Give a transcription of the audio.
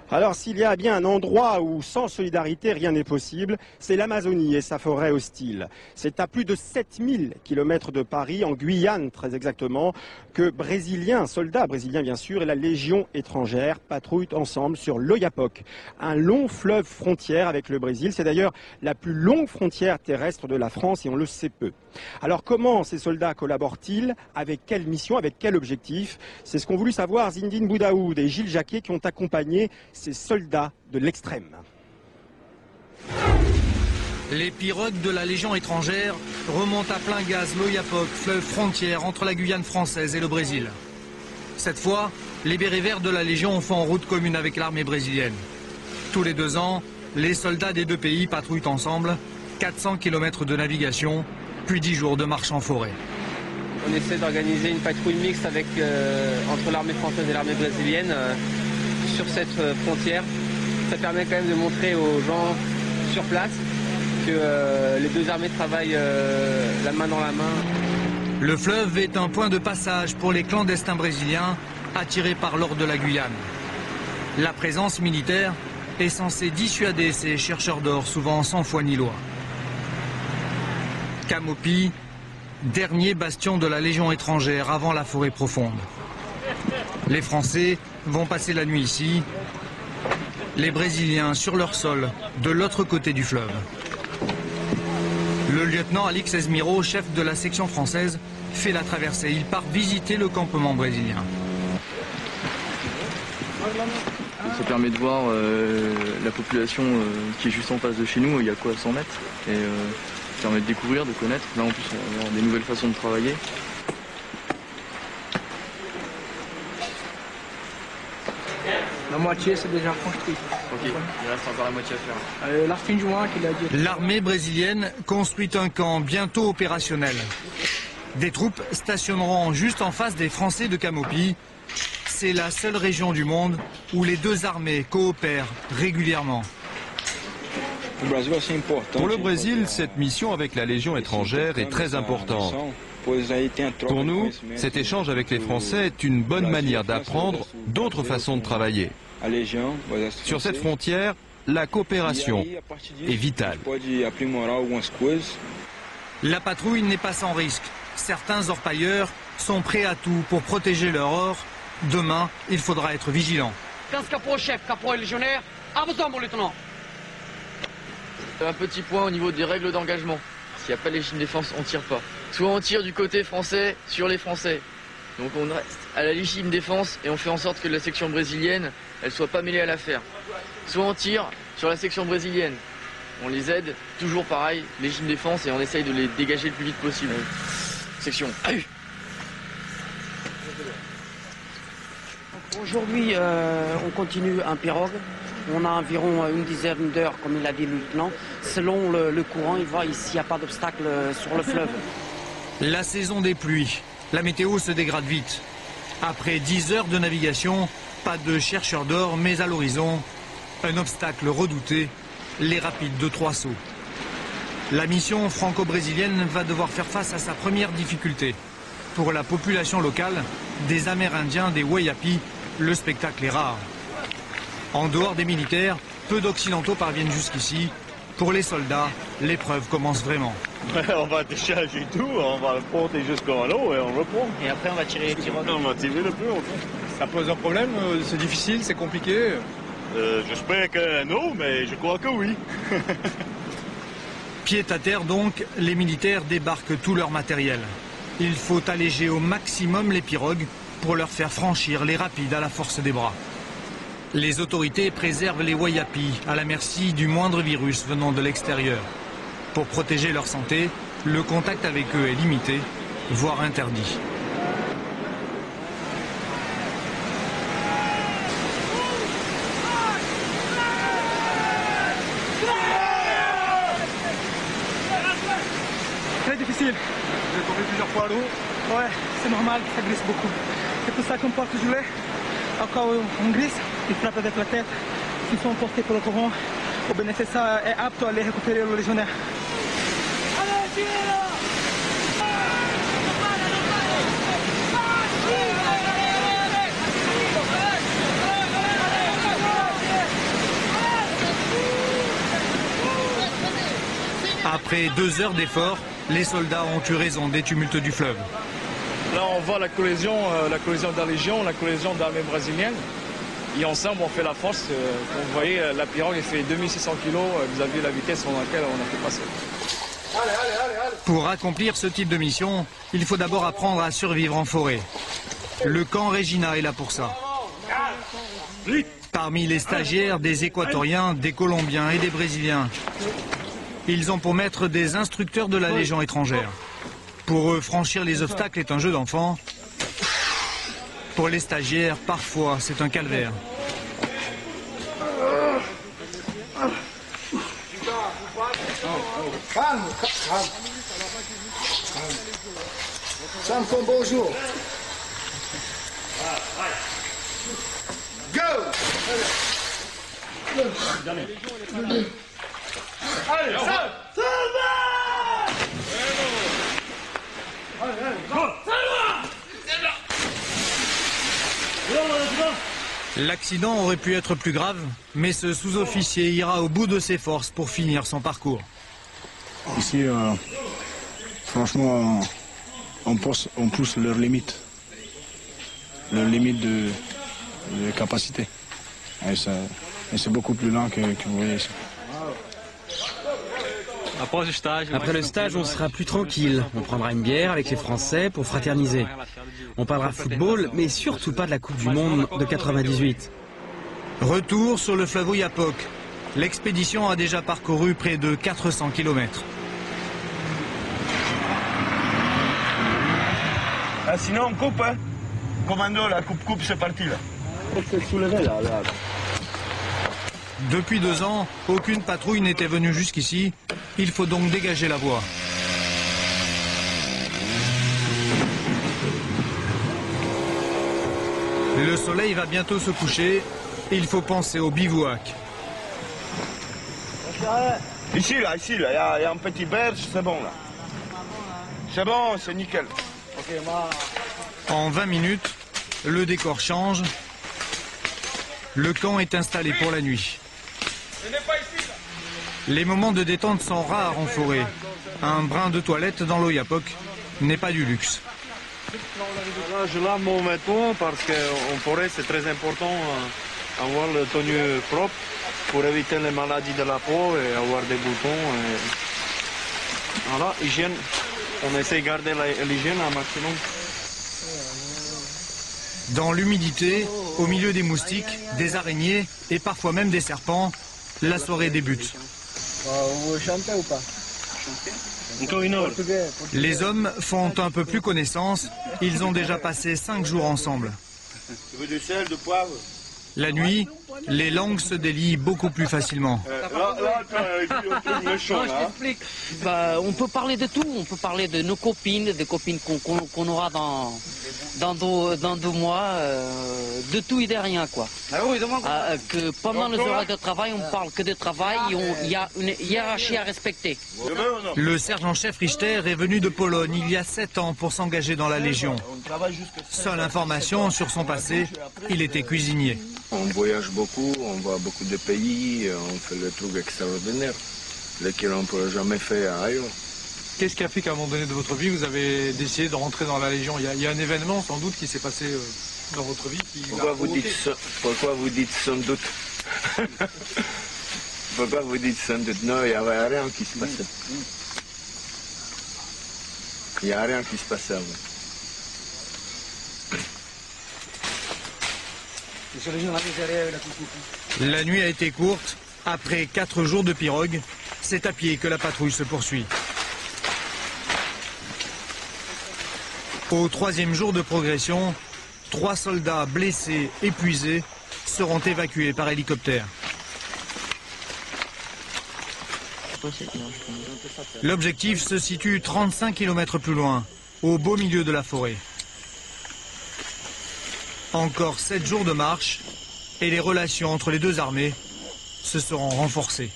Alors s'il y a bien un endroit où sans solidarité rien n'est possible, c'est l'Amazonie et sa forêt hostile. C'est à plus de 7000 km de Paris, en Guyane très exactement, que soldats brésiliens bien sûr, et la Légion étrangère patrouillent ensemble sur l'Oyapock, un long fleuve frontière avec le Brésil. C'est d'ailleurs la plus longue frontière terrestre de la France et on le sait peu. Alors comment ces soldats collaborent-ils? Avec quelle mission? Avec quel objectif? C'est ce qu'ont voulu savoir Zindine Boudaoud et Gilles Jacquet qui ont accompagné ces soldats de l'extrême. Les pirogues de la Légion étrangère remontent à plein gaz l'Oyapock, fleuve frontière entre la Guyane française et le Brésil. Cette fois, les bérets verts de la Légion font en route commune avec l'armée brésilienne. Tous les 2 ans, les soldats des 2 pays patrouillent ensemble, 400 km de navigation, puis 10 jours de marche en forêt. On essaie d'organiser une patrouille mixte entre l'armée française et l'armée brésilienne sur cette frontière. Ça permet quand même de montrer aux gens sur place que les 2 armées travaillent la main dans la main. Le fleuve est un point de passage pour les clandestins brésiliens attirés par l'or de la Guyane. La présence militaire est censée dissuader ces chercheurs d'or souvent sans foi ni loi. Camopi, dernier bastion de la Légion étrangère avant la forêt profonde. Les Français vont passer la nuit ici, les Brésiliens sur leur sol, de l'autre côté du fleuve. Le lieutenant Alix Esmiro, chef de la section française, fait la traversée. Il part visiter le campement brésilien. Ça permet de voir la population qui est juste en face de chez nous, il y a quoi, 100 mètres. Et ça permet de découvrir, de connaître. Là en plus on va avoir des nouvelles façons de travailler. La moitié c'est déjà construit. Ok, il reste encore la moitié à faire. La fin du mois qu'il a dit. L'armée brésilienne construit un camp bientôt opérationnel. Des troupes stationneront juste en face des Français de Camopi. C'est la seule région du monde où les 2 armées coopèrent régulièrement. Pour le Brésil, cette mission avec la Légion étrangère est très importante. Pour nous, cet échange avec les Français est une bonne manière d'apprendre d'autres façons de travailler. Sur cette frontière, la coopération est vitale. La patrouille n'est pas sans risque. Certains orpailleurs sont prêts à tout pour protéger leur or. Demain, il faudra être vigilant. 15 capots chef, capots et légionnaires, à vos ordres, mon lieutenant. Un petit point au niveau des règles d'engagement. S'il n'y a pas les légitime défense, on ne tire pas. Soit on tire du côté français sur les Français. Donc on reste à la légitime défense et on fait en sorte que la section brésilienne, elle soit pas mêlée à l'affaire. Soit on tire sur la section brésilienne. On les aide, toujours pareil, légitime défense, et on essaye de les dégager le plus vite possible. Section. Aujourd'hui, on continue un pirogue. On a environ une dizaine d'heures, comme il a dit le lieutenant. Selon le courant, il voit ici, il n'y a pas d'obstacle sur le fleuve. La saison des pluies. La météo se dégrade vite. Après 10 heures de navigation, pas de chercheurs d'or, mais à l'horizon, un obstacle redouté, les rapides de 3 sauts. La mission franco-brésilienne va devoir faire face à sa première difficulté. Pour la population locale, des Amérindiens, des Wayapi, le spectacle est rare. En dehors des militaires, peu d'Occidentaux parviennent jusqu'ici. Pour les soldats, l'épreuve commence vraiment. On va décharger tout, on va le porter jusqu'en haut et on reprend. Et après, on va tirer les pirogues. On va tirer le peu. Ça pose un problème, c'est difficile, c'est compliqué. J'espère que non, mais je crois que oui. Pied à terre donc, les militaires débarquent tout leur matériel. Il faut alléger au maximum les pirogues pour leur faire franchir les rapides à la force des bras. Les autorités préservent les Wayapi à la merci du moindre virus venant de l'extérieur. Pour protéger leur santé, le contact avec eux est limité, voire interdit. Très difficile. Vous êtes tombé plusieurs fois à l'eau? Ouais, c'est normal, ça glisse beaucoup. C'est pour ça qu'on porte le gilet. Encore on glisse, il frappe avec la tête. S'ils sont portés par le courant, o bénéficiaire est apte à aller récupérer le légionnaire. Allez, tire! Après 2 heures d'effort, les soldats ont eu raison des tumultes du fleuve. Là, on voit la cohésion de la Légion, la cohésion de l'armée brésilienne. Et ensemble, on fait la force. Comme vous voyez, la pirogue elle fait 2600 kg vis-à-vis de la vitesse dans laquelle on a fait passer. Pour accomplir ce type de mission, il faut d'abord apprendre à survivre en forêt. Le camp Regina est là pour ça. Parmi les stagiaires, des Équatoriens, des Colombiens et des Brésiliens. Ils ont pour maître des instructeurs de la Légion étrangère. Pour eux, franchir les obstacles est un jeu d'enfant. Pour les stagiaires, parfois, c'est un calvaire. Samson, bonjour. Go! Allez, L'accident aurait pu être plus grave, mais ce sous-officier ira au bout de ses forces pour finir son parcours. Ici, franchement, on pousse leurs limites de capacité. Et c'est beaucoup plus lent que vous voyez ici. Après le stage, on sera plus tranquille. On prendra une bière avec les Français pour fraterniser. On parlera football, mais surtout pas de la Coupe du Monde de 98. Retour sur le fleuve Oyapock. L'expédition a déjà parcouru près de 400 km. Ah, sinon on coupe, hein. Commando, la coupe, c'est parti là. Depuis 2 ans, aucune patrouille n'était venue jusqu'ici. Il faut donc dégager la voie. Le soleil va bientôt se coucher. Il faut penser au bivouac. Ici, il y a un petit berge, c'est bon là. C'est bon, c'est nickel. En 20 minutes, le décor change. Le camp est installé pour la nuit. Les moments de détente sont rares en forêt. Un brin de toilette dans l'Oyapock n'est pas du luxe. Là, je lave mon vêtement parce qu'en forêt, c'est très important avoir le tenue propre pour éviter les maladies de la peau et avoir des boutons. Voilà, hygiène. On essaie de garder l'hygiène un maximum. Dans l'humidité, au milieu des moustiques, des araignées et parfois même des serpents, la soirée débute. Vous chantez ou pas? Encore une heure. Les hommes font un peu plus connaissance. Ils ont déjà passé 5 jours ensemble. Tu veux du sel, du poivre? La nuit, les langues se délient beaucoup plus facilement. Là, on peut parler de tout. On peut parler de nos copines, des copines qu'on aura dans 2 mois, de tout et de rien, quoi. Que pendant les horaires de travail, on parle que de travail, il y a une hiérarchie à respecter. Le sergent-chef Richter est venu de Pologne il y a 7 ans pour s'engager dans la Légion. Seule information sur son passé, il était cuisinier. On voyage beaucoup, on voit beaucoup de pays, on fait des trucs extraordinaires, lesquels on ne pourrait jamais faire ailleurs. Qu'est-ce qui a fait qu'à un moment donné de votre vie, vous avez décidé de rentrer dans la Légion? Il y a un événement sans doute qui s'est passé dans votre vie qui pourquoi vous dites sans doute? Pourquoi vous dites sans doute? Non, il n'y avait rien qui se passait. Il n'y a rien qui se passait avant. La nuit a été courte. Après 4 jours de pirogue, c'est à pied que la patrouille se poursuit. Au 3e jour de progression, 3 soldats blessés, épuisés, seront évacués par hélicoptère. L'objectif se situe 35 km plus loin, au beau milieu de la forêt. Encore 7 jours de marche et les relations entre les 2 armées se seront renforcées.